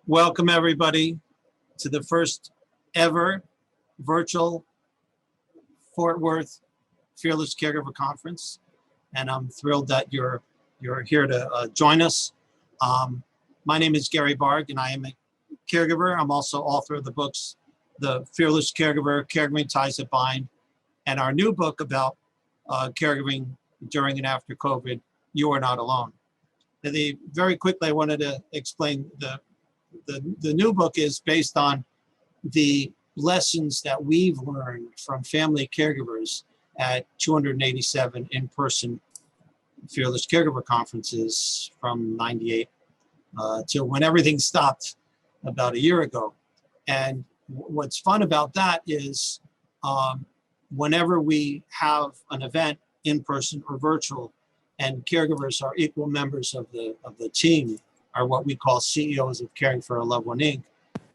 Welcome everybody to the first ever virtual Fort Worth Fearless Caregiver Conference. And I'm thrilled that you're here to join us. My name is Gary Barg and I am a caregiver. I'm also author of the books, The Fearless Caregiver, Caregiving Ties That Bind, and our new book about caregiving during and after COVID, You Are Not Alone. Very quickly, I wanted to explain the new book is based on the lessons that we've learned from family caregivers at 287 in-person Fearless Caregiver conferences from '98 till when everything stopped about a year ago. And what's fun about that is whenever we have an event in person or virtual, and caregivers are equal members of the team, are what we call CEOs of Caring for a Loved One, Inc.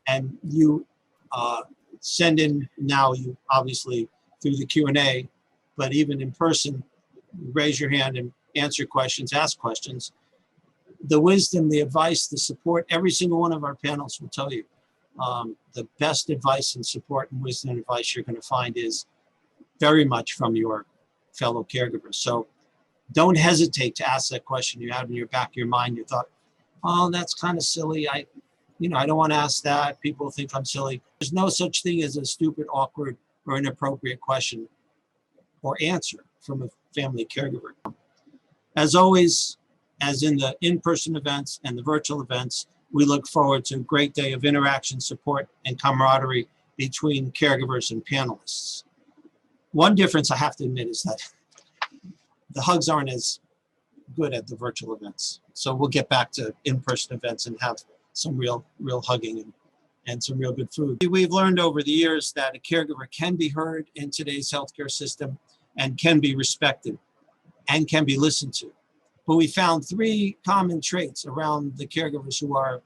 And you send in, now you obviously through the Q&A, but even in person, raise your hand and answer questions, ask questions. The wisdom, the advice, the support, every single one of our panels will tell you the best advice and support and wisdom and advice you're going to find is very much from your fellow caregivers. So don't hesitate to ask that question you have in your back of your mind. You thought, oh, that's kind of silly. I don't want to ask that. People think I'm silly. There's no such thing as a stupid, awkward, or inappropriate question or answer from a family caregiver. As always, as in the in-person events and the virtual events, we look forward to a great day of interaction, support, and camaraderie between caregivers and panelists. One difference I have to admit is that the hugs aren't as good at the virtual events. So we'll get back to in-person events and have some real hugging and some real good food. We've learned over the years that a caregiver can be heard in today's healthcare system and can be respected and can be listened to. But we found three common traits around the caregivers who are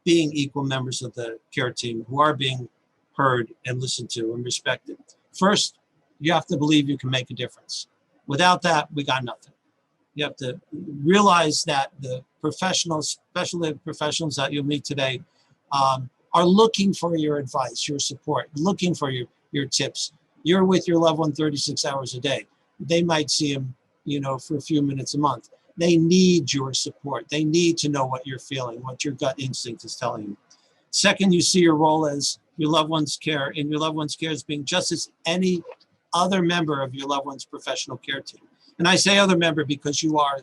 being equal members of the care team, who are being heard and listened to and respected. First, you have to believe you can make a difference. Without that, we got nothing. You have to realize that the professionals, especially the professionals that you'll meet today, are looking for your advice, your support, looking for your tips. You're with your loved one 36 hours a day. They might see them, for a few minutes a month. They need your support. They need to know what you're feeling, what your gut instinct is telling you. Second, you see your role as your loved one's care, and your loved one's care as being just as any other member of your loved one's professional care team. And I say other member because you are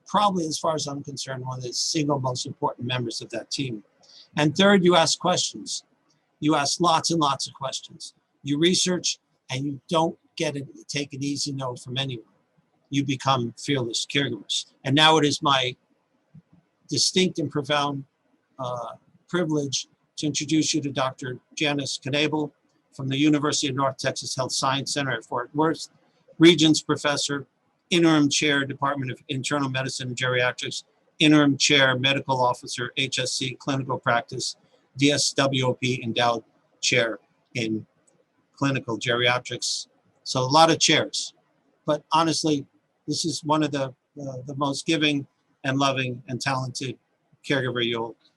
probably, as far as I'm concerned, one of the single most important members of that team. And third, you ask questions. You ask lots and lots of questions. You research and you don't take an easy no from anyone. You become fearless caregivers. And now it is my distinct and profound privilege to introduce you to Dr. Janice Knable from the University of North Texas Health Science Center at Fort Worth, Regents Professor, Interim Chair, Department of Internal Medicine and Geriatrics, Interim Chair, Medical Officer, HSC, Clinical Practice, DSWOP, Endowed Chair in Clinical Geriatrics. So a lot of chairs. But honestly, this is one of the most giving and loving and talented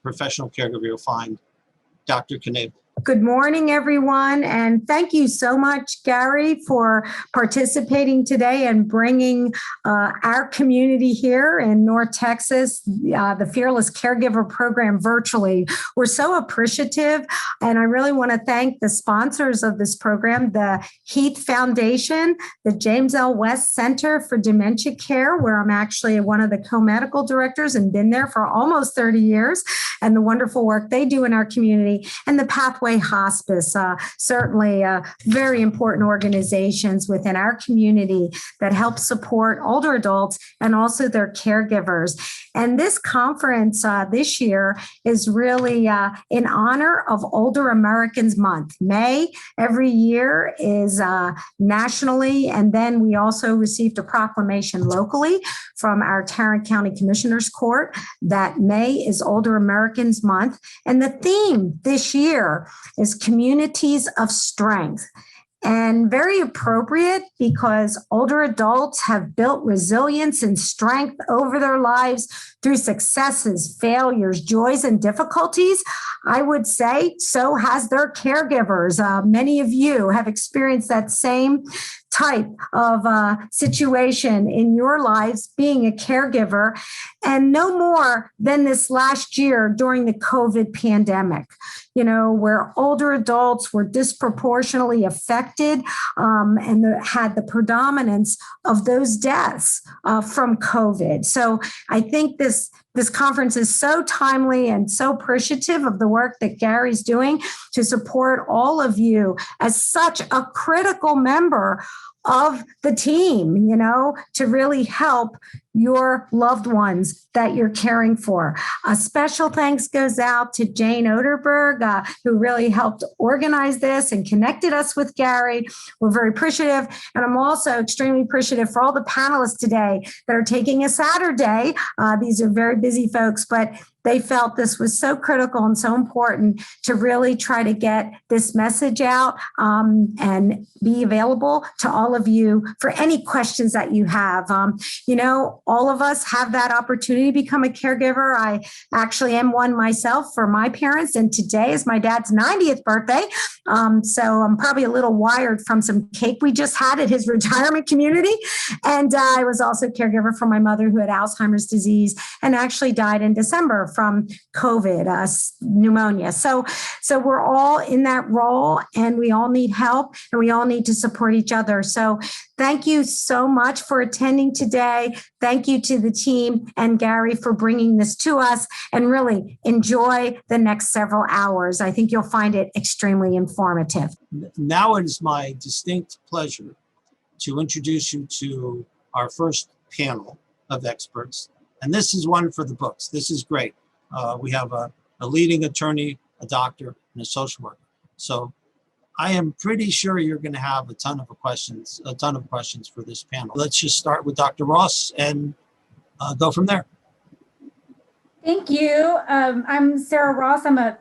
professional caregiver you'll find, Dr. Knable. Good morning, everyone, and thank you so much, Gary, for participating today and bringing our community here in North Texas, the Fearless Caregiver program virtually. We're so appreciative, and I really want to thank the sponsors of this program, the Heath Foundation, the James L. West Center for Dementia Care, where I'm actually one of the co-medical directors and been there for almost 30 years, and the wonderful work they do in our community, and the Pathway Hospice, certainly very important organizations within our community that help support older adults and also their caregivers. And this conference this year is really in honor of Older Americans Month. May every year is nationally, and then we also received a proclamation locally from our Tarrant County Commissioners Court that May is Older Americans Month. And the theme this year is Communities of Strength. and very appropriate because older adults have built resilience and strength over their lives through successes, failures, joys, and difficulties. I would say so has their caregivers. Many of you have experienced that same type of situation in your lives being a caregiver, and no more than this last year during the COVID pandemic, where older adults were disproportionately affected and had the predominance of those deaths from COVID. So I think this conference is so timely and so appreciative of the work that Gary's doing to support all of you as such a critical member of the team, to really help your loved ones that you're caring for. A special thanks goes out to Jane Oderberg, who really helped organize this and connected us with Gary. We're very appreciative. And I'm also extremely appreciative for all the panelists today that are taking a Saturday. These are very busy folks, but they felt this was so critical and so important to really try to get this message out and be available to all of you for any questions that you have. All of us have that opportunity to become a caregiver. I actually am one myself for my parents, and today is my dad's 90th birthday. So I'm probably a little wired from some cake we just had at his retirement community. And I was also a caregiver for my mother who had Alzheimer's disease and actually died in December from COVID, pneumonia. So we're all in that role, and we all need help, and we all need to support each other. So thank you so much for attending today. Thank you to the team and Gary for bringing this to us, and really enjoy the next several hours. I think you'll find it extremely informative. Now it is my distinct pleasure to introduce you to our first panel of experts. And this is one for the books. This is great. We have a leading attorney, a doctor, and a social worker. So I am pretty sure you're going to have a ton of questions for this panel. Let's just start with Dr. Ross and go from there. Thank you. I'm Sarah Ross. I'm a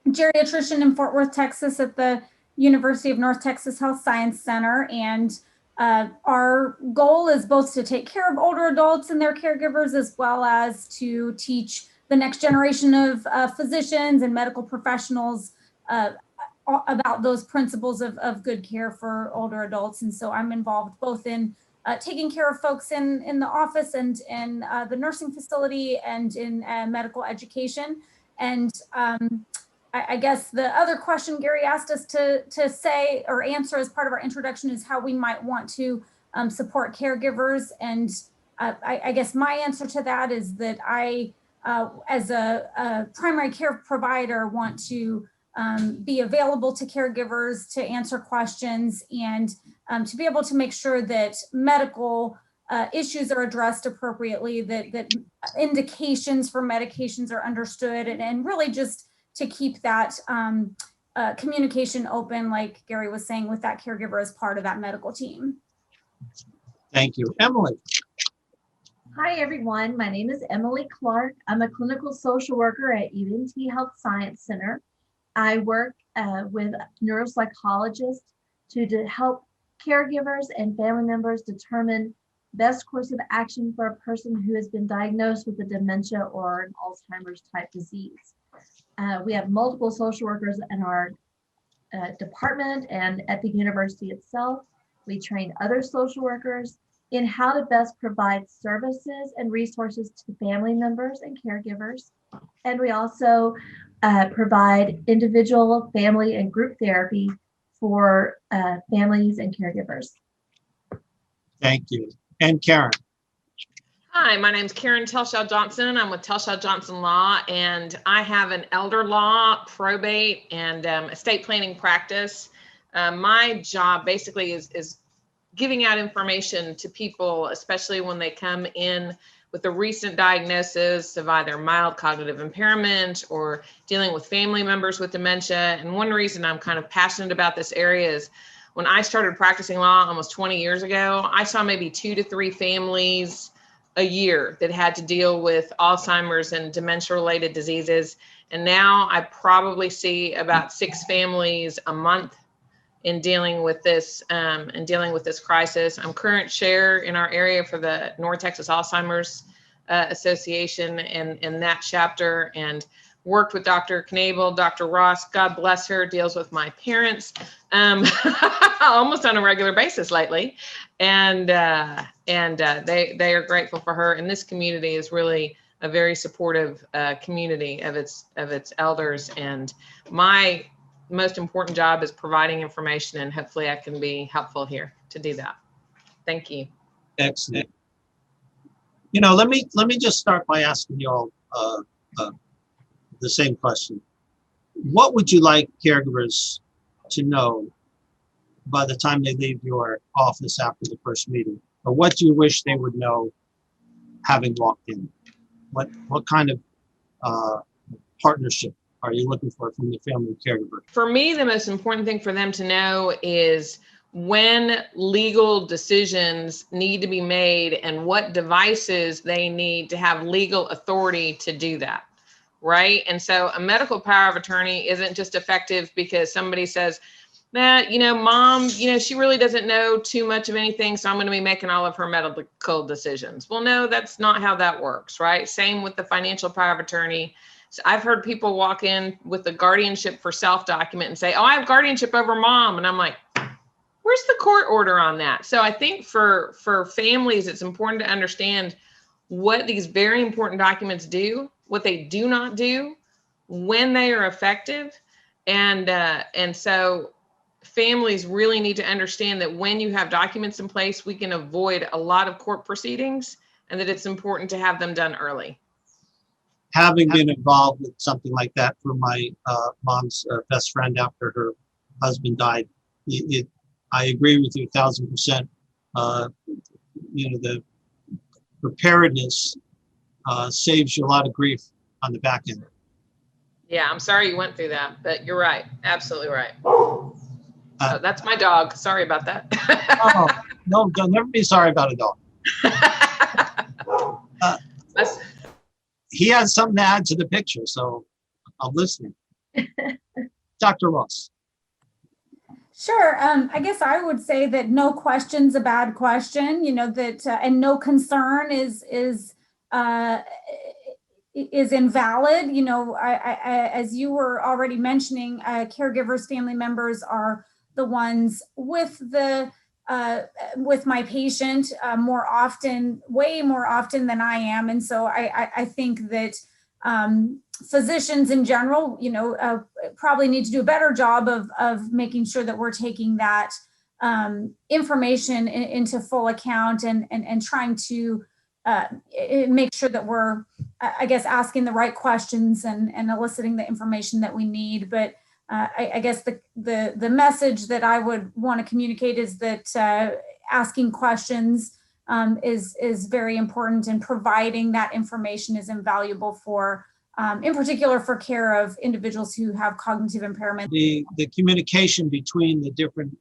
geriatrician in Fort Worth, Texas at the University of North Texas Health Science Center. And our goal is both to take care of older adults and their caregivers, as well as to teach the next generation of physicians and medical professionals about those principles of good care for older adults. And so I'm involved both in taking care of folks in the office and in the nursing facility and in medical education. And I guess the other question Gary asked us to say or answer as part of our introduction is how we might want to support caregivers. And I guess my answer to that is that I, as a primary care provider, want to be available to caregivers to answer questions and to be able to make sure that medical issues are addressed appropriately, that indications for medications are understood, and really just to keep that communication open, like Gary was saying, with that caregiver as part of that medical team. Thank you. Emily. Hi, everyone. My name is Emily Clark. I'm a clinical social worker at UNT Health Science Center. I work with neuropsychologists to help caregivers and family members determine best course of action for a person who has been diagnosed with a dementia or an Alzheimer's type disease. We have multiple social workers in our department and at the university itself. We train other social workers in how to best provide services and resources to family members and caregivers. And we also provide individual, family, and group therapy for families and caregivers. Thank you. And Karen. Hi, my name is Karen Telshall Johnson. I'm with Telshall Johnson Law, and I have an elder law, probate, and estate planning practice. My job basically is giving out information to people, especially when they come in with a recent diagnosis of either mild cognitive impairment or dealing with family members with dementia. And one reason I'm kind of passionate about this area is when I started practicing law almost 20 years ago, I saw maybe 2 to 3 families a year that had to deal with Alzheimer's and dementia-related diseases. And now I probably see about 6 families a month. in dealing with this crisis. I'm current chair in our area for the North Texas Alzheimer's Association and that chapter, and worked with Dr. Knable. Dr. Ross, God bless her, deals with my parents almost on a regular basis lately. And they are grateful for her. And this community is really a very supportive community of its elders. And my most important job is providing information, and hopefully I can be helpful here to do that. Thank you. Excellent. You know, let me just start by asking you all the same question. What would you like caregivers to know by the time they leave your office after the first meeting? Or what do you wish they would know having walked in? What kind of partnership are you looking for from the family caregiver? For me, the most important thing for them to know is when legal decisions need to be made and what devices they need to have legal authority to do that, right? And so a medical power of attorney isn't just effective because somebody says, nah, you know, mom, you know, she really doesn't know too much of anything, so I'm going to be making all of her medical decisions. Well, no, that's not how that works, right? Same with the financial power of attorney. So I've heard people walk in with the guardianship for self document and say, oh, I have guardianship over mom. And I'm like, where's the court order on that? So I think for families, it's important to understand what these very important documents do, what they do not do, when they are effective. And so families really need to understand that when you have documents in place, we can avoid a lot of court proceedings, and that it's important to have them done early. Having been involved with something like that for my mom's best friend after her husband died, I agree with you 1,000%. You know, the preparedness saves you a lot of grief on the back end. Yeah, I'm sorry you went through that, but you're right. Absolutely right. That's my dog. Sorry about that. Oh, no, don't never be sorry about a dog. He has something to add to the picture, so I'm listening. Dr. Ross. Sure. I guess I would say that no question's a bad question, you know, that and no concern is invalid. You know, I as you were already mentioning, caregivers, family members are the ones with my patient more often, way more often than I am. And so I think that physicians in general, you know, probably need to do a better job of making sure that we're taking that information into full account and trying to make sure that we're, I guess, asking the right questions and eliciting the information that we need. But I guess the message that I would want to communicate is that asking questions is very important, and providing that information is invaluable for, in particular, for care of individuals who have cognitive impairment. The communication between the different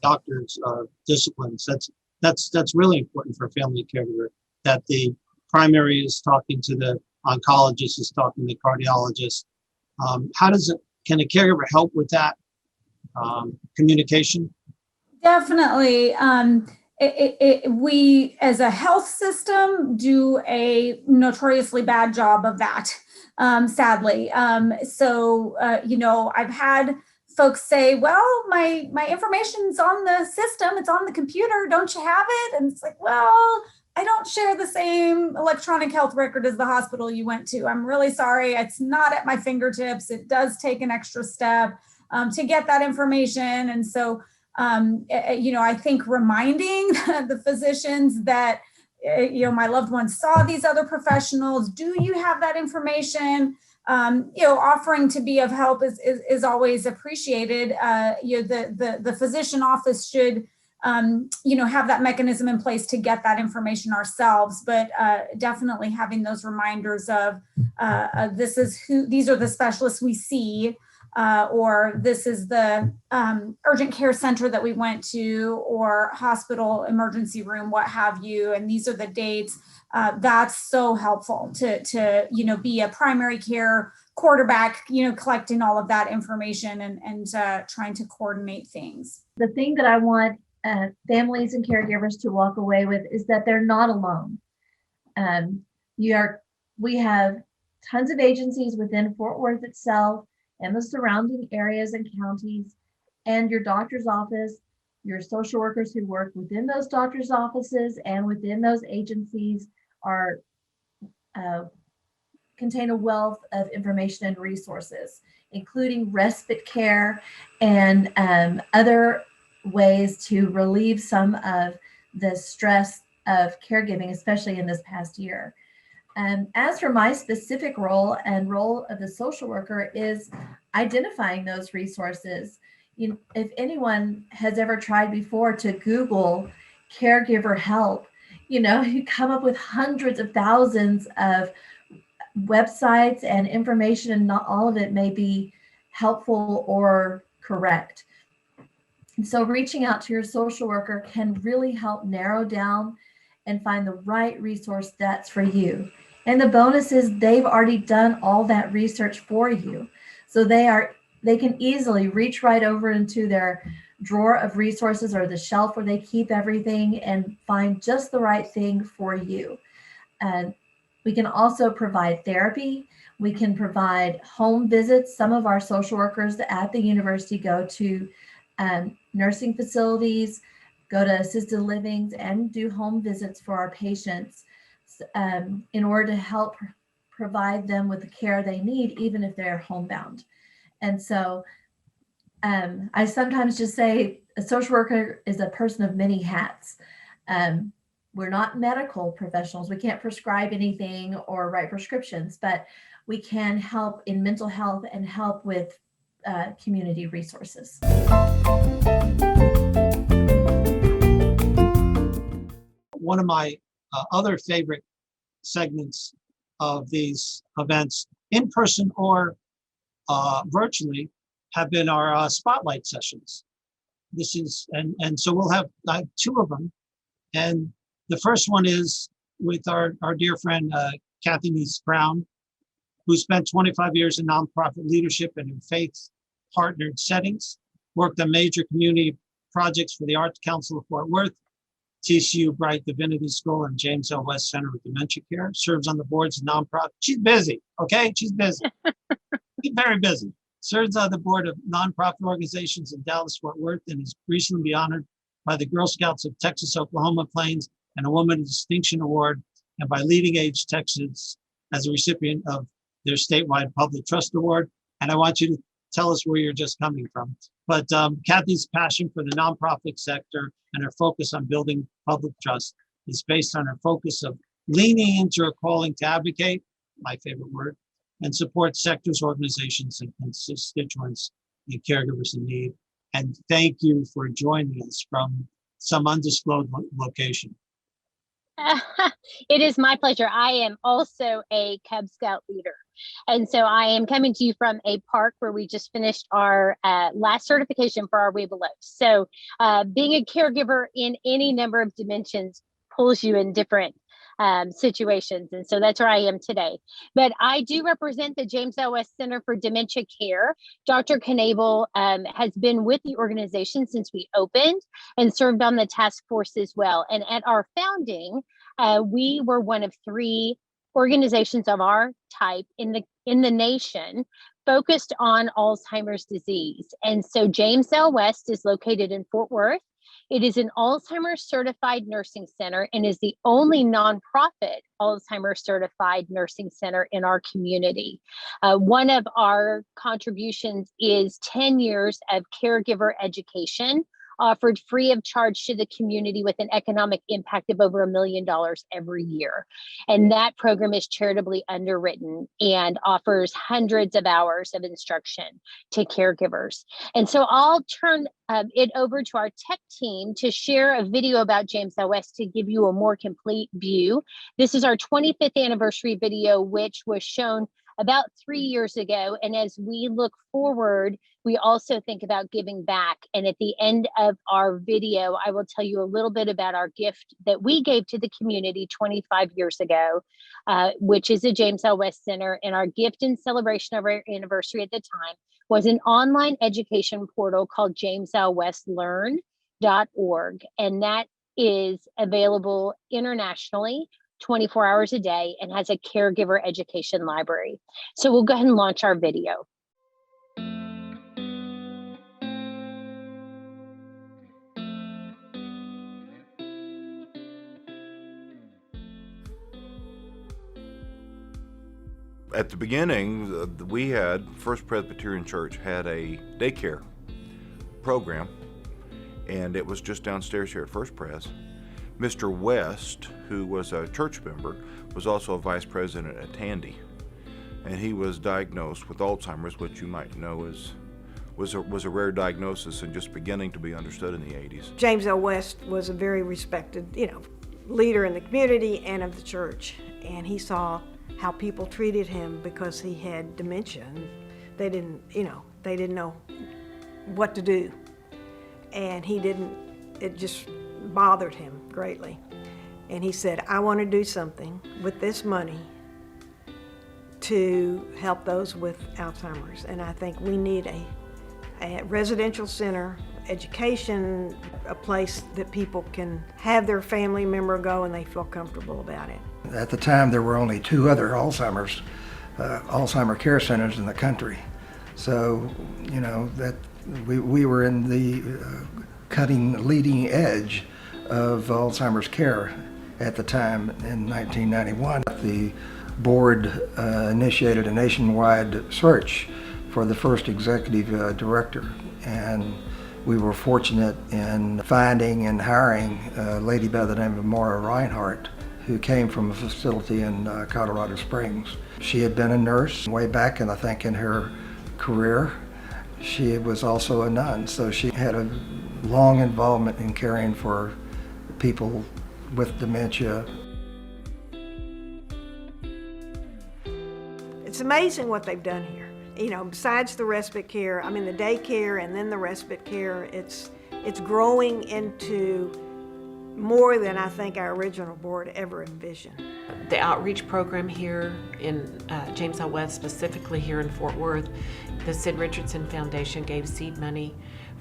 doctors' disciplines, that's really important for a family caregiver, that the primary is talking to the oncologist, is talking to the cardiologist. Can a caregiver help with that communication? Definitely. We as a health system do a notoriously bad job of that, sadly. You know, I've had folks say, well, my information's on the system, it's on the computer, don't you have it? And it's like, well, I don't share the same electronic health record as the hospital you went to. I'm really sorry. It's not at my fingertips. It does take an extra step to get that information. And so, you know, I think reminding the physicians that, you know, my loved ones saw these other professionals. Do you have that information? You know, offering to be of help is always appreciated. You know, the physician office should, you know, have that mechanism in place to get that information ourselves, but definitely having those reminders of these are the specialists we see, or this is the urgent care center that we went to, or hospital emergency room, what have you, and these are the dates. That's so helpful to you know, be a primary care quarterback, collecting all of that information and trying to coordinate things. The thing that I want families and caregivers to walk away with is that they're not alone. We have tons of agencies within Fort Worth itself and the surrounding areas and counties, and your doctor's office, your social workers who work within those doctor's offices and within those agencies are contain a wealth of information and resources, including respite care and other ways to relieve some of the stress of caregiving, especially in this past year. As for my specific role and role of the social worker is identifying those resources. If anyone has ever tried before to Google caregiver help, you come up with hundreds of thousands of websites and information, and not all of it may be helpful or correct. And so reaching out to your social worker can really help narrow down and find the right resource that's for you. And the bonus is they've already done all that research for you. So they can easily reach right over into their drawer of resources or the shelf where they keep everything and find just the right thing for you. And we can also provide therapy. We can provide home visits. Some of our social workers at the university go to nursing facilities, go to assisted livings, and do home visits for our patients in order to help provide them with the care they need, even if they're homebound. And so I sometimes just say a social worker is a person of many hats. We're not medical professionals. We can't prescribe anything or write prescriptions, but we can help in mental health and help with community resources. One of my other favorite segments of these events, in person or virtually, have been our spotlight sessions. This is, and so we'll have two of them. And the first one is with our dear friend, Cathy Brown, who spent 25 years in nonprofit leadership and in faith-partnered settings, worked on major community projects for the Arts Council of Fort Worth, TCU Bright Divinity School, and James L. West Center for Dementia Care, serves on the boards of nonprofit. She's busy, okay? She's busy. She's very busy. Serves on the board of nonprofit organizations in Dallas, Fort Worth, and is recently been honored by the Girl Scouts of Texas, Oklahoma Plains, and a Woman of Distinction Award, and by Leading Age Texas as a recipient of their statewide Public Trust Award. And I want you to tell us where you're just coming from. But Cathy's passion for the nonprofit sector and her focus on building public trust is based on her focus of leaning into her calling to advocate, my favorite word, and support sectors, organizations, and constituents and caregivers in need. And thank you for joining us from some undisclosed location. It is my pleasure. I am also a Cub Scout leader. And so I am coming to you from a park where we just finished our last certification for our Way Below. So being a caregiver in any number of dimensions pulls you in different situations. And so that's where I am today. But I do represent the James L. West Center for Dementia Care. Dr. Knable has been with the organization since we opened and served on the task force as well. And at our founding, we were one of 3 organizations of our type in the nation focused on Alzheimer's disease. And so James L. West is located in Fort Worth. It is an Alzheimer's certified nursing center and is the only nonprofit Alzheimer's certified nursing center in our community. One of our contributions is 10 years of caregiver education offered free of charge to the community with an economic impact of over $1 million every year. And that program is charitably underwritten and offers hundreds of hours of instruction to caregivers. And so I'll turn it over to our tech team to share a video about James L. West to give you a more complete view. This is our 25th anniversary video, which was shown about 3 years ago. And as we look forward, we also think about giving back. And at the end of our video, I will tell you a little bit about our gift that we gave to the community 25 years ago, which is a James L. West Center. And our gift in celebration of our anniversary at the time was an online education portal called JamesLWestLearn.org. And that is available internationally 24 hours a day and has a caregiver education library. So we'll go ahead and launch our video. At the beginning, we had, First Presbyterian Church had a daycare program, and it was just downstairs here at First Pres. Mr. West, who was a church member, was also a vice president at Tandy, and he was diagnosed with Alzheimer's, which you might know was a rare diagnosis and just beginning to be understood in the 80s. James L. West was a very respected, leader in the community and of the church, and he saw how people treated him because he had dementia, and they didn't know what to do, and it just bothered him greatly. And he said, I want to do something with this money to help those with Alzheimer's. And I think we need a residential center, education, a place that people can have their family member go and they feel comfortable about it. At the time, there were only 2 other Alzheimer care centers in the country. So, that we were in the leading edge of Alzheimer's care at the time in 1991. The board initiated a nationwide search for the first executive director, and we were fortunate in finding and hiring a lady by the name of Maura Reinhardt, who came from a facility in Colorado Springs. She had been a nurse way back, and I think in her career. She was also a nun, so she had a long involvement in caring for people with dementia. It's amazing what they've done here. Besides the respite care, the daycare and then the respite care, it's growing into more than I think our original board ever envisioned. The outreach program here in James L. West, specifically here in Fort Worth, the Sid Richardson Foundation gave seed money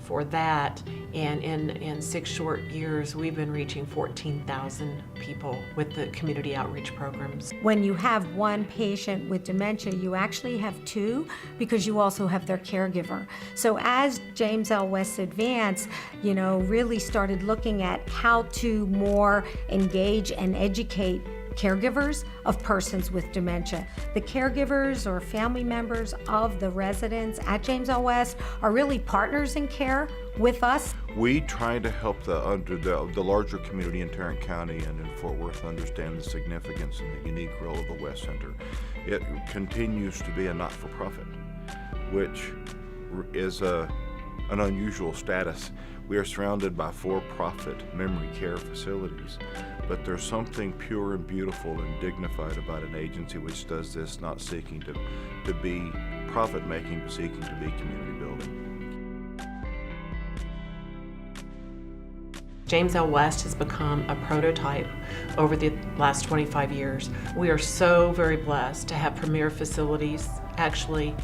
for that, and in 6 short years we've been reaching 14,000 people with the community outreach programs. When you have one patient with dementia, you actually have 2 because you also have their caregiver. So as James L. West advanced, really started looking at how to more engage and educate caregivers of persons with dementia. The caregivers or family members of the residents at James L. West are really partners in care with us. We try to help the larger community in Tarrant County and in Fort Worth understand the significance and the unique role of the West Center. It continues to be a not-for-profit, which is an unusual status. We are surrounded by for-profit memory care facilities, but there's something pure and beautiful and dignified about an agency which does this, not seeking to be profit-making, but seeking to be community building. James L. West has become a prototype over the last 25 years. We are so very blessed to have premier facilities. Actually,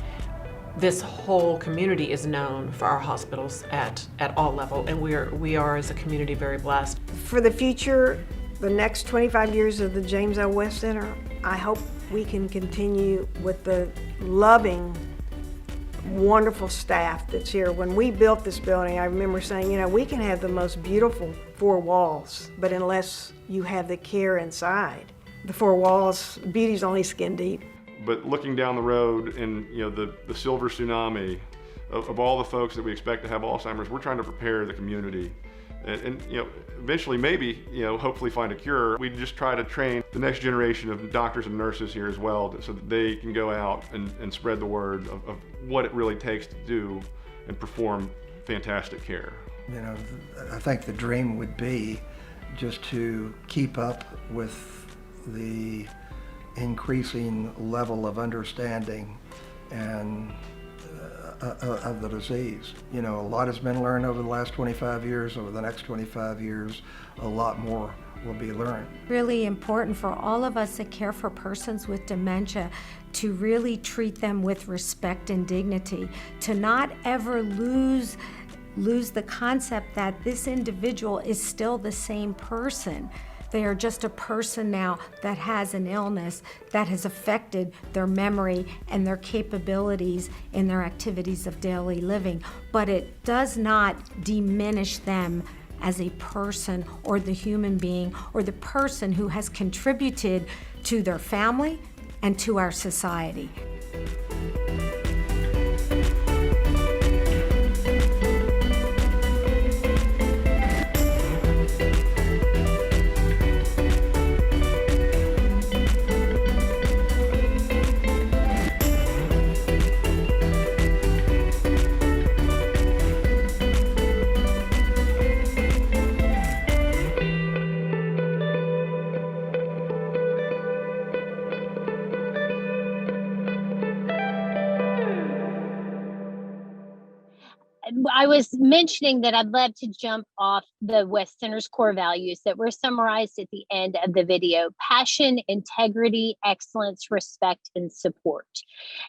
this whole community is known for our hospitals at all levels, and we are as a community very blessed. For the future, the next 25 years of the James L. West Center, I hope we can continue with the loving, wonderful staff that's here. When we built this building, I remember saying, we can have the most beautiful 4 walls, but unless you have the care inside, the 4 walls, beauty's only skin deep. But looking down the road and the silver tsunami of all the folks that we expect to have Alzheimer's, we're trying to prepare the community and eventually maybe hopefully find a cure. We just try to train the next generation of doctors and nurses here as well, so that they can go out and spread the word of what it really takes to do and perform fantastic care. I think the dream would be just to keep up with the increasing level of understanding and of the disease. You know, a lot has been learned over the last 25 years. Over the next 25 years, a lot more will be learned. Really important for all of us that care for persons with dementia to really treat them with respect and dignity, to not ever lose the concept that this individual is still the same person. They are just a person now that has an illness that has affected their memory and their capabilities in their activities of daily living. But it does not diminish them as a person or the human being or the person who has contributed to their family and to our society. I was mentioning that I'd love to jump off the West Center's core values that were summarized at the end of the video: passion, integrity, excellence, respect, and support.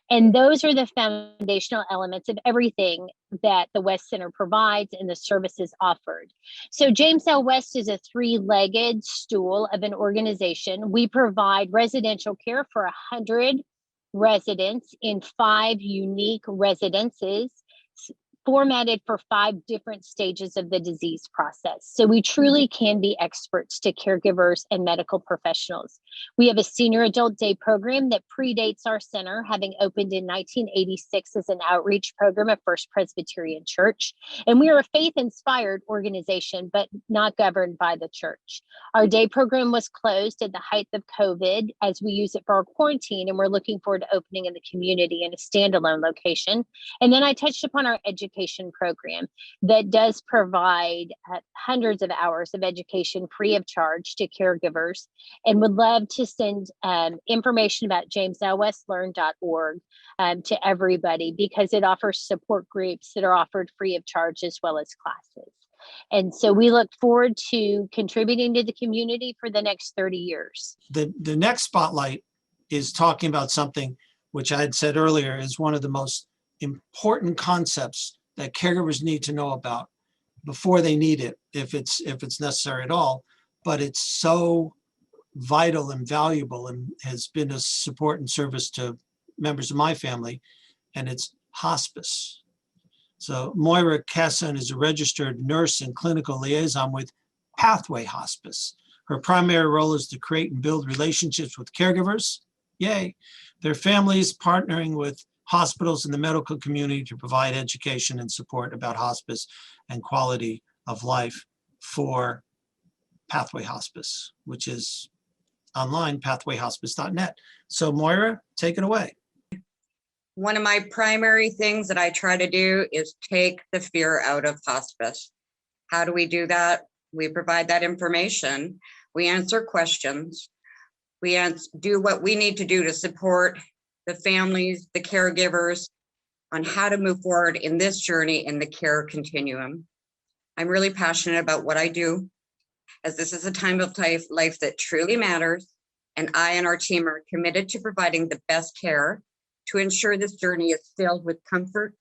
And those are the foundational elements of everything that the West Center provides and the services offered. So James L. West is a three-legged stool of an organization. We provide residential care for 100 residents in 5 unique residences, formatted for 5 different stages of the disease process. So we truly can be experts to caregivers and medical professionals. We have a senior adult day program that predates our center, having opened in 1986 as an outreach program of First Presbyterian Church. And we are a faith-inspired organization, but not governed by the church. Our day program was closed at the height of COVID as we use it for our quarantine, and we're looking forward to opening in the community in a standalone location. And then I touched upon our education program that does provide hundreds of hours of education free of charge to caregivers, and would love to send information about jameslwestlearn.org to everybody, because it offers support groups that are offered free of charge as well as classes. And so we look forward to contributing to the community for the next 30 years. The next spotlight is talking about something which I had said earlier is one of the most important concepts that caregivers need to know about before they need it, if it's necessary at all. But it's so vital and valuable and has been a support and service to members of my family, and it's hospice. So Moira Casson is a registered nurse and clinical liaison with Pathway Hospice. Her primary role is to create and build relationships with caregivers, yay, their families, partnering with hospitals and the medical community to provide education and support about hospice and quality of life for Pathway Hospice, which is online, pathwayhospice.net. So Moira, take it away. One of my primary things that I try to do is take the fear out of hospice. How do we do that? We provide that information. We answer questions. We do what we need to do to support the families, the caregivers, on how to move forward in this journey in the care continuum. I'm really passionate about what I do, as this is a time of life that truly matters, and I and our team are committed to providing the best care to ensure this journey is filled with comfort,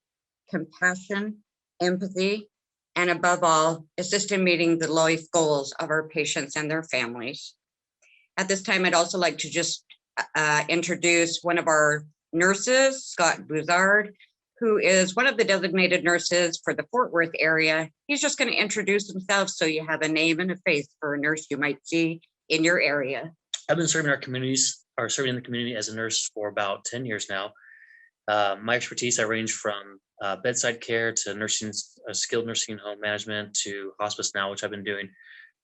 compassion, empathy, and above all, assist in meeting the life goals of our patients and their families. At this time, I'd also like to just introduce one of our nurses, Scott Bouzard, who is one of the designated nurses for the Fort Worth area. He's just going to introduce himself so you have a name and a face for a nurse you might see in your area. I've been serving serving in the community as a nurse for about 10 years now. My expertise, I range from bedside care to nursing, skilled nursing home management, to hospice now, which I've been doing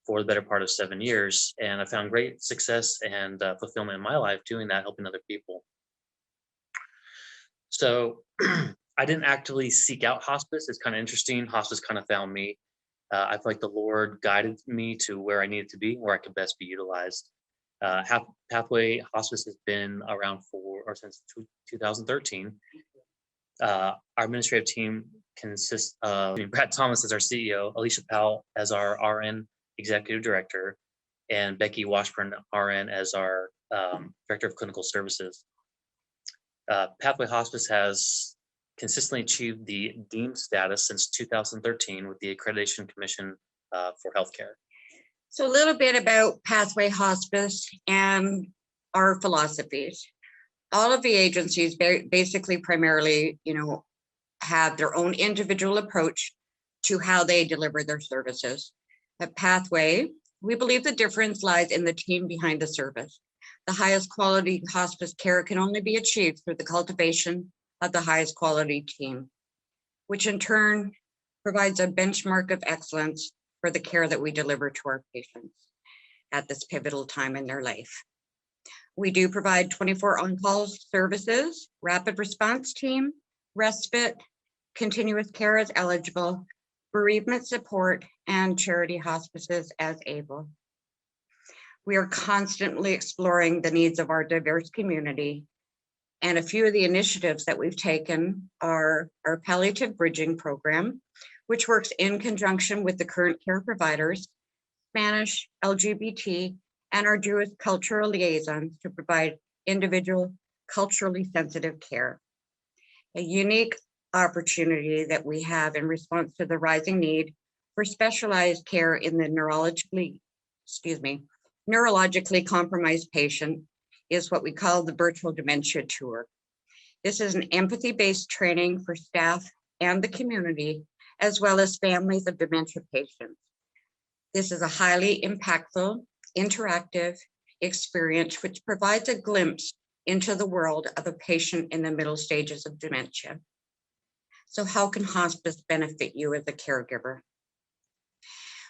for the better part of 7 years. And I found great success and fulfillment in my life doing that, helping other people. So I didn't actively seek out hospice. It's kind of interesting. Hospice kind of found me. I feel like the Lord guided me to where I needed to be, where I could best be utilized. Pathway Hospice has been around since 2013. Our administrative team consists of Brad Thomas as our CEO, Alicia Powell as our RN Executive Director, and Becky Washburn RN as our Director of Clinical Services. Pathway Hospice has consistently achieved the deemed status since 2013 with the Accreditation Commission for Healthcare. So a little bit about Pathway Hospice and our philosophies. All of the agencies basically primarily, have their own individual approach to how they deliver their services. At Pathway, we believe the difference lies in the team behind the service. The highest quality hospice care can only be achieved through the cultivation of the highest quality team, which in turn provides a benchmark of excellence for the care that we deliver to our patients at this pivotal time in their life. We do provide 24 on-call services, rapid response team, respite, continuous care as eligible, bereavement support, and charity hospices as able. We are constantly exploring the needs of our diverse community, and a few of the initiatives that we've taken are our palliative bridging program, which works in conjunction with the current care providers, Spanish, LGBT, and our Jewish cultural liaisons to provide individual culturally sensitive care. A unique opportunity that we have in response to the rising need for specialized care in the neurologically compromised patient is what we call the virtual dementia tour. This is an empathy-based training for staff and the community, as well as families of dementia patients. This is a highly impactful, interactive experience which provides a glimpse into the world of a patient in the middle stages of dementia. So how can hospice benefit you as a caregiver?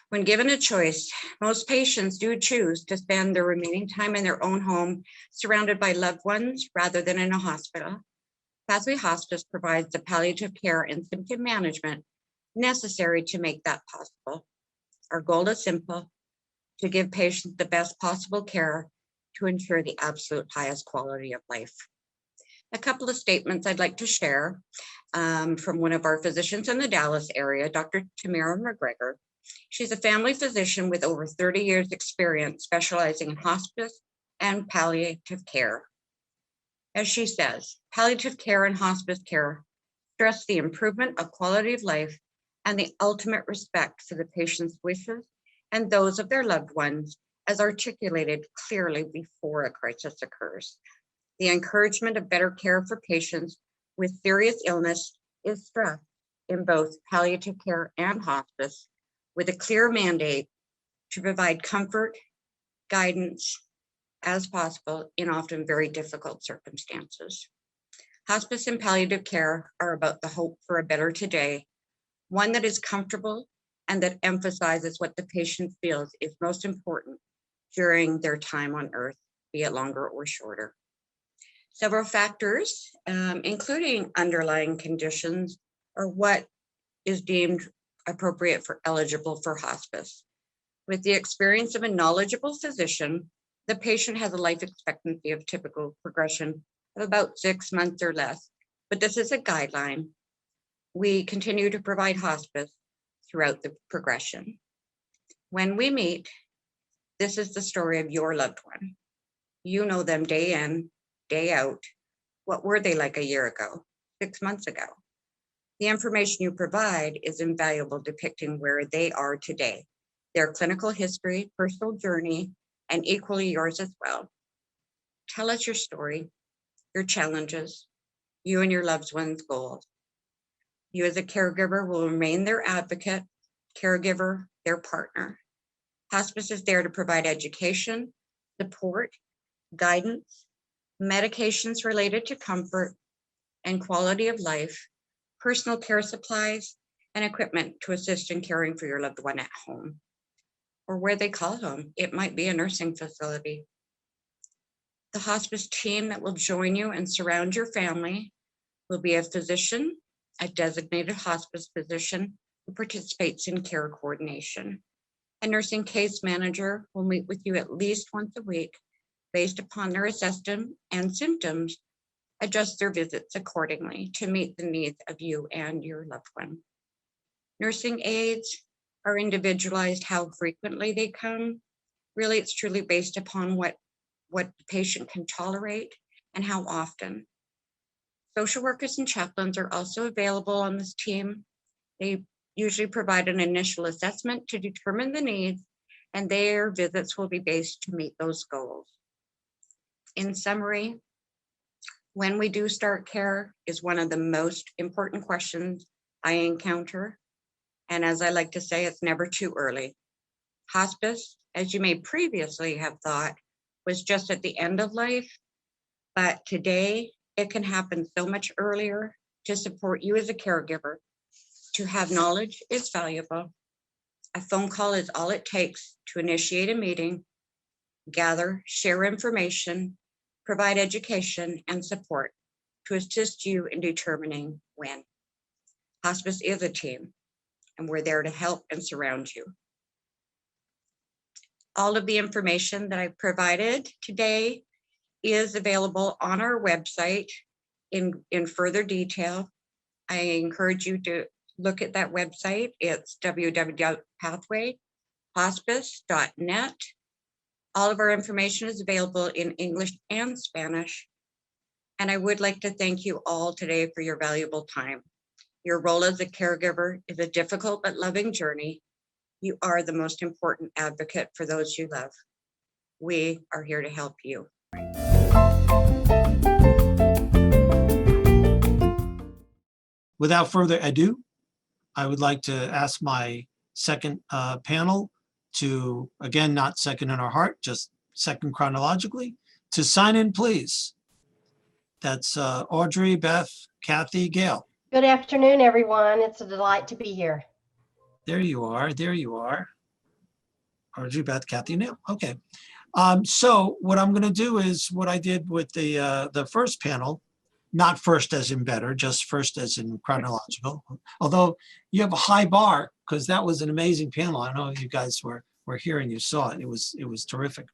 When given a choice, most patients do choose to spend their remaining time in their own home, surrounded by loved ones, rather than in a hospital. Pathway Hospice provides the palliative care and symptom management necessary to make that possible. Our goal is simple: to give patients the best possible care to ensure the absolute highest quality of life. A couple of statements I'd like to share from one of our physicians in the Dallas area, Dr. Tamara McGregor. She's a family physician with over 30 years experience specializing in hospice and palliative care. As she says, palliative care and hospice care stress the improvement of quality of life and the ultimate respect for the patient's wishes and those of their loved ones, as articulated clearly before a crisis occurs. The encouragement of better care for patients with serious illness is stressed in both palliative care and hospice, with a clear mandate to provide comfort, guidance as possible in often very difficult circumstances. Hospice and palliative care are about the hope for a better today, one that is comfortable and that emphasizes what the patient feels is most important during their time on earth, be it longer or shorter. Several factors, including underlying conditions, are what is deemed appropriate for eligible for hospice. With the experience of a knowledgeable physician, the patient has a life expectancy of typical progression of about 6 months or less, but this is a guideline. We continue to provide hospice throughout the progression. When we meet, this is the story of your loved one. You know them day in, day out. What were they like a year ago, 6 months ago? The information you provide is invaluable, depicting where they are today, their clinical history, personal journey, and equally yours as well. Tell us your story, your challenges, you and your loved one's goals. You as a caregiver will remain their advocate, caregiver, their partner. Hospice is there to provide education, support, guidance, medications related to comfort and quality of life, personal care supplies, and equipment to assist in caring for your loved one at home, or where they call home. It might be a nursing facility. The hospice team that will join you and surround your family will be a physician, a designated hospice physician who participates in care coordination. A nursing case manager will meet with you at least once a week based upon their assessment and symptoms, adjust their visits accordingly to meet the needs of you and your loved one. Nursing aides are individualized how frequently they come. Really, it's truly based upon what the patient can tolerate and how often. Social workers and chaplains are also available on this team. They usually provide an initial assessment to determine the needs, and their visits will be based to meet those goals. In summary, when we do start care is one of the most important questions I encounter. And as I like to say, it's never too early. Hospice, as you may previously have thought, was just at the end of life, but today it can happen so much earlier. To support you as a caregiver. To have knowledge is valuable. A phone call is all it takes to initiate a meeting, gather, share information, provide education and support to assist you in determining when. Hospice is a team, and we're there to help and surround you. All of the information that I provided today is available on our website in further detail. I encourage you to look at that website. It's www.pathwayhospice.net. All of our information is available in English and Spanish. And I would like to thank you all today for your valuable time. Your role as a caregiver is a difficult but loving journey. You are the most important advocate for those you love. We are here to help you. Without further ado, I would like to ask my second panel to, again, not second in our heart, just second chronologically, to sign in, please. That's Audrey, Beth, Kathy, Gail. Good afternoon, everyone. It's a delight to be here. There you are. There you are. Audrey, Beth, Kathy, Knable. Okay. So what I'm going to do is what I did with the first panel, not first as in better, just first as in chronological. Although you have a high bar because that was an amazing panel. I know you guys were here and you saw it. It was terrific.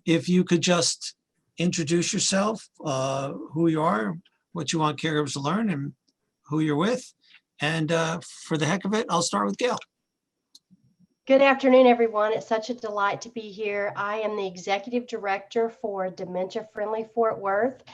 If you could just introduce yourself, who you are, what you want caregivers to learn, and who you're with. And for the heck of it, I'll start with Gail. Good afternoon, everyone. It's such a delight to be here. I am the Executive Director for Dementia Friendly Fort Worth,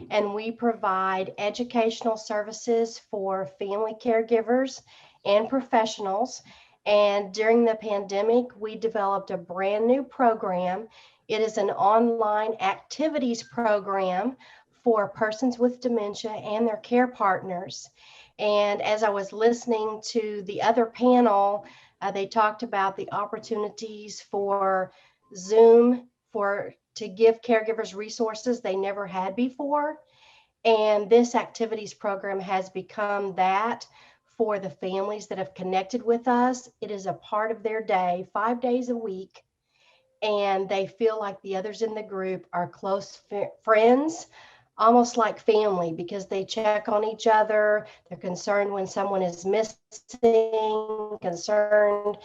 and we provide educational services for family caregivers and professionals. And during the pandemic, we developed a brand new program. It is an online activities program for persons with dementia and their care partners. And as I was listening to the other panel, they talked about the opportunities for Zoom to give caregivers resources they never had before. And this activities program has become that for the families that have connected with us. It is a part of their day, 5 days a week. And they feel like the others in the group are close friends, almost like family, because they check on each other. They're concerned when someone is missing, concerned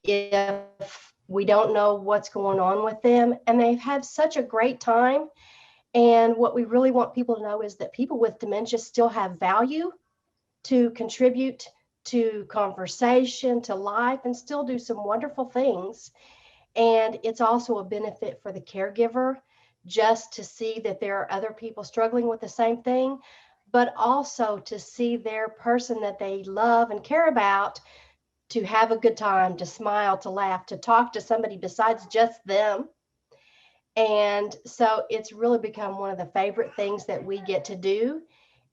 if we don't know what's going on with them. And they've had such a great time. And what we really want people to know is that people with dementia still have value to contribute to conversation, to life, and still do some wonderful things. And it's also a benefit for the caregiver just to see that there are other people struggling with the same thing, but also to see their person that they love and care about to have a good time, to smile, to laugh, to talk to somebody besides just them. And so it's really become one of the favorite things that we get to do.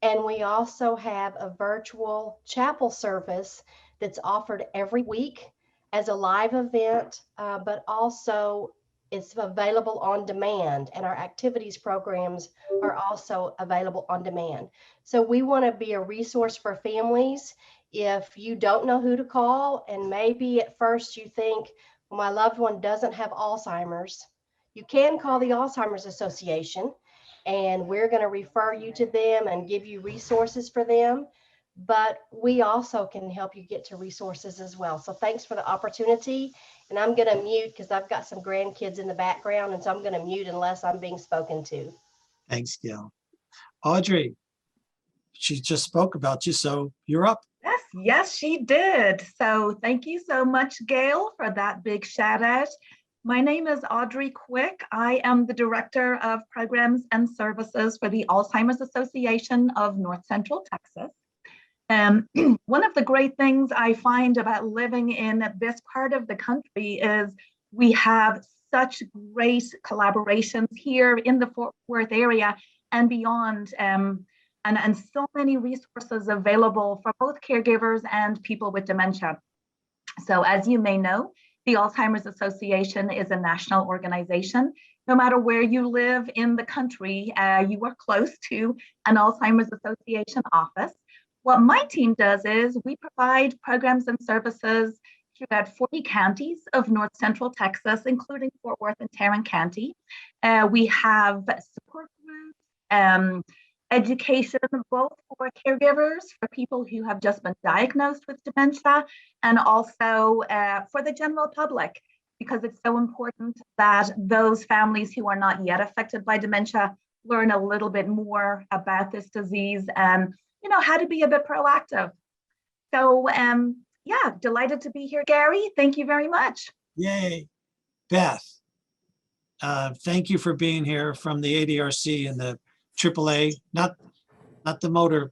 And we also have a virtual chapel service that's offered every week as a live event, but also it's available on demand, and our activities programs are also available on demand. So we want to be a resource for families. If you don't know who to call, and maybe at first you think, well, my loved one doesn't have Alzheimer's, you can call the Alzheimer's Association, and we're going to refer you to them and give you resources for them. but we also can help you get to resources as well. So thanks for the opportunity. And I'm going to mute because I've got some grandkids in the background, and so I'm going to mute unless I'm being spoken to. Thanks, Gail. Audrey, she just spoke about you, so you're up. Yes, she did. So thank you so much, Gail, for that big shout out. My name is Audrey Quick. I am the Director of Programs and Services for the Alzheimer's Association of North Central Texas. One of the great things I find about living in this part of the country is we have such great collaborations here in the Fort Worth area and beyond, and so many resources available for both caregivers and people with dementia. So as you may know, the Alzheimer's Association is a national organization. No matter where you live in the country, you are close to an Alzheimer's Association office. What my team does is we provide programs and services throughout 40 counties of North Central Texas, including Fort Worth and Tarrant County. We have support groups, education, both for caregivers, for people who have just been diagnosed with dementia, and also for the general public, because it's so important that those families who are not yet affected by dementia learn a little bit more about this disease and how to be a bit proactive. So yeah, delighted to be here, Gary. Thank you very much. Yay. Beth, thank you for being here from the ADRC and the AAA, not the motor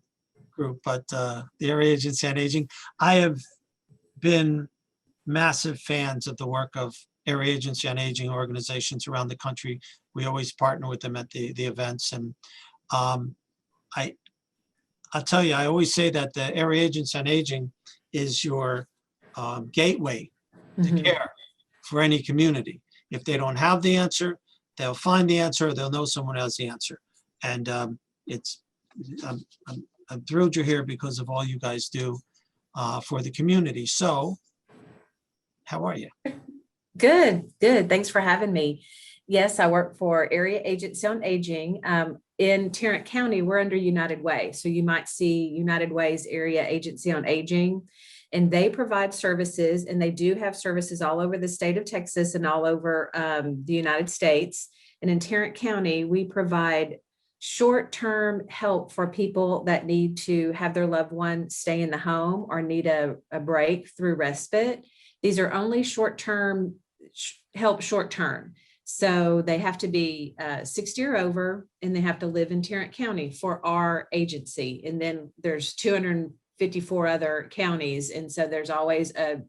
group, but the Area Agency on Aging. I have been massive fans of the work of Area Agency on Aging organizations around the country. We always partner with them at the events. And I'll tell you, I always say that the Area Agency on Aging is your gateway to care for any community. If they don't have the answer, they'll find the answer, or they'll know someone has the answer. And I'm thrilled you're here because of all you guys do for the community. So how are you? Good. Thanks for having me. Yes, I work for Area Agency on Aging. In Tarrant County, we're under United Way. So you might see United Way's Area Agency on Aging, and they provide services, and they do have services all over the state of Texas and all over the United States. And in Tarrant County, we provide short-term help for people that need to have their loved one stay in the home or need a break through respite. These are only short-term help short-term. So they have to be 60 or over, and they have to live in Tarrant County for our agency. And then there's 254 other counties. And so there's always a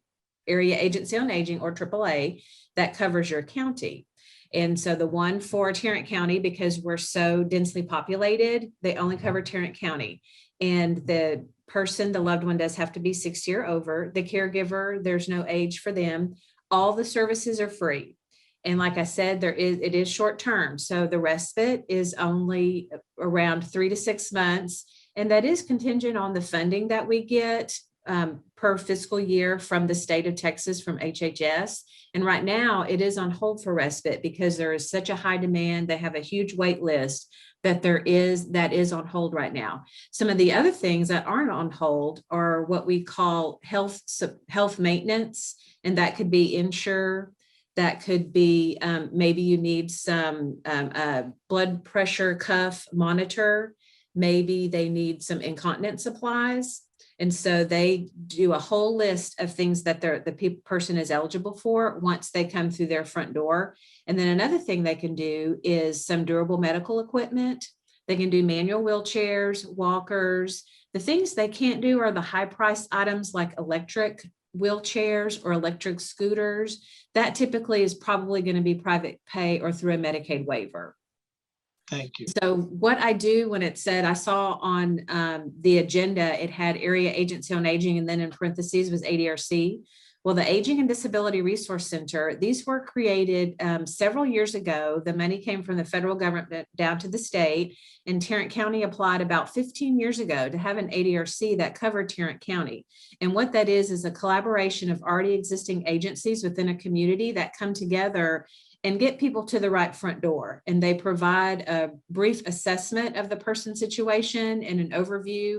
Area Agency on Aging or AAA that covers your county. And so the one for Tarrant County, because we're so densely populated, they only cover Tarrant County. And the person, the loved one, does have to be 60 or over. The caregiver, there's no age for them. All the services are free. And like I said, it is short term. So the respite is only around 3 to 6 months. And that is contingent on the funding that we get per fiscal year from the state of Texas, from HHS. And right now it is on hold for respite because there is such a high demand. They have a huge wait list that is on hold right now. Some of the other things that aren't on hold are what we call health maintenance. And that could be insure. That could be maybe you need some blood pressure cuff monitor. Maybe they need some incontinence supplies. And so they do a whole list of things that the person is eligible for once they come through their front door. And then another thing they can do is some durable medical equipment. They can do manual wheelchairs, walkers. The things they can't do are the high price items like electric wheelchairs or electric scooters. That typically is probably going to be private pay or through a Medicaid waiver. Thank you. So what I do when it said, I saw on the agenda, it had Area Agency on Aging, and then in parentheses was ADRC. Well, the Aging and Disability Resource Center, these were created several years ago. The money came from the federal government down to the state, and Tarrant County applied about 15 years ago to have an ADRC that covered Tarrant County. And what that is a collaboration of already existing agencies within a community that come together and get people to the right front door. And they provide a brief assessment of the person's situation and an overview.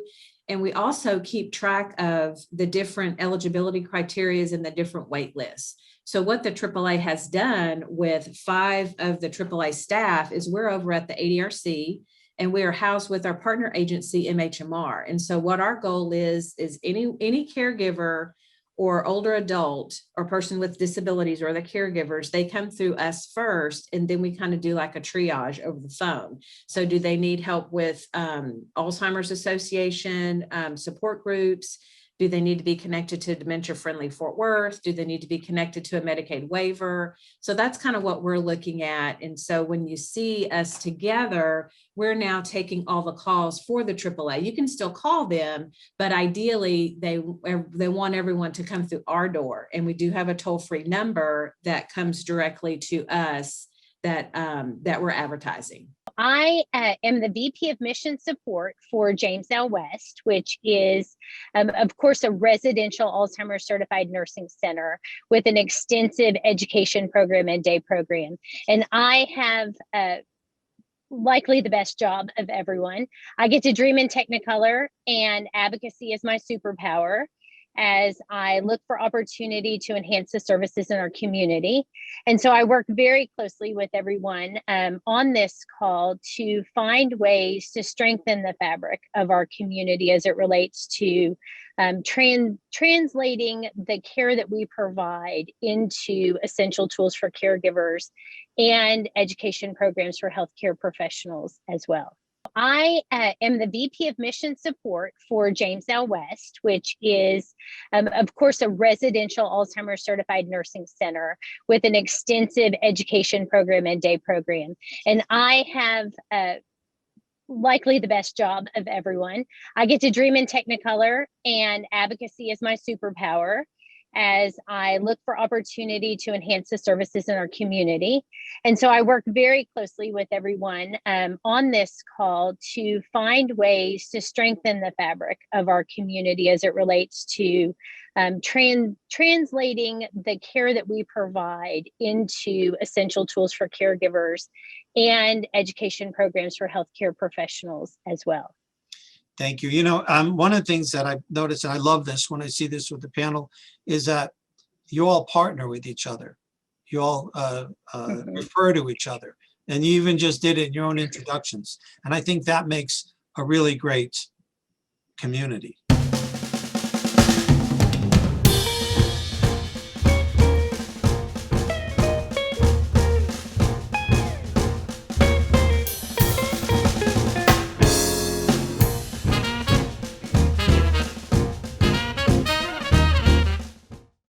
And we also keep track of the different eligibility criteria and the different wait lists. So what the AAA has done with 5 of the AAA staff is we're over at the ADRC and we are housed with our partner agency, MHMR. And so what our goal is any caregiver or older adult or person with disabilities or the caregivers, they come through us first, and then we kind of do like a triage over the phone. So do they need help with Alzheimer's Association, support groups? Do they need to be connected to Dementia Friendly Fort Worth? Do they need to be connected to a Medicaid waiver? So that's kind of what we're looking at. And so when you see us together, we're now taking all the calls for the AAA. You can still call them, but ideally they want everyone to come through our door. And we do have a toll-free number that comes directly to us that we're advertising. I am the VP of Mission Support for James L. West, which is, of course, a residential Alzheimer's certified nursing center with an extensive education program and day program. And I have likely the best job of everyone. I get to dream in Technicolor, and advocacy is my superpower as I look for opportunity to enhance the services in our community. And so I work very closely with everyone on this call to find ways to strengthen the fabric of our community as it relates to translating the care that we provide into essential tools for caregivers and education programs for healthcare professionals as well. I am the VP of Mission Support for James L. West, which is, of course, a residential Alzheimer's certified nursing center with an extensive education program and day program. And I have likely the best job of everyone. I get to dream in Technicolor, and advocacy is my superpower as I look for opportunity to enhance the services in our community. And so I work very closely with everyone on this call to find ways to strengthen the fabric of our community as it relates to translating the care that we provide into essential tools for caregivers and education programs for healthcare professionals as well. Thank you. You know, one of the things that I've noticed, and I love this when I see this with the panel, is that you all partner with each other. You all refer to each other. And you even just did it in your own introductions. And I think that makes a really great community.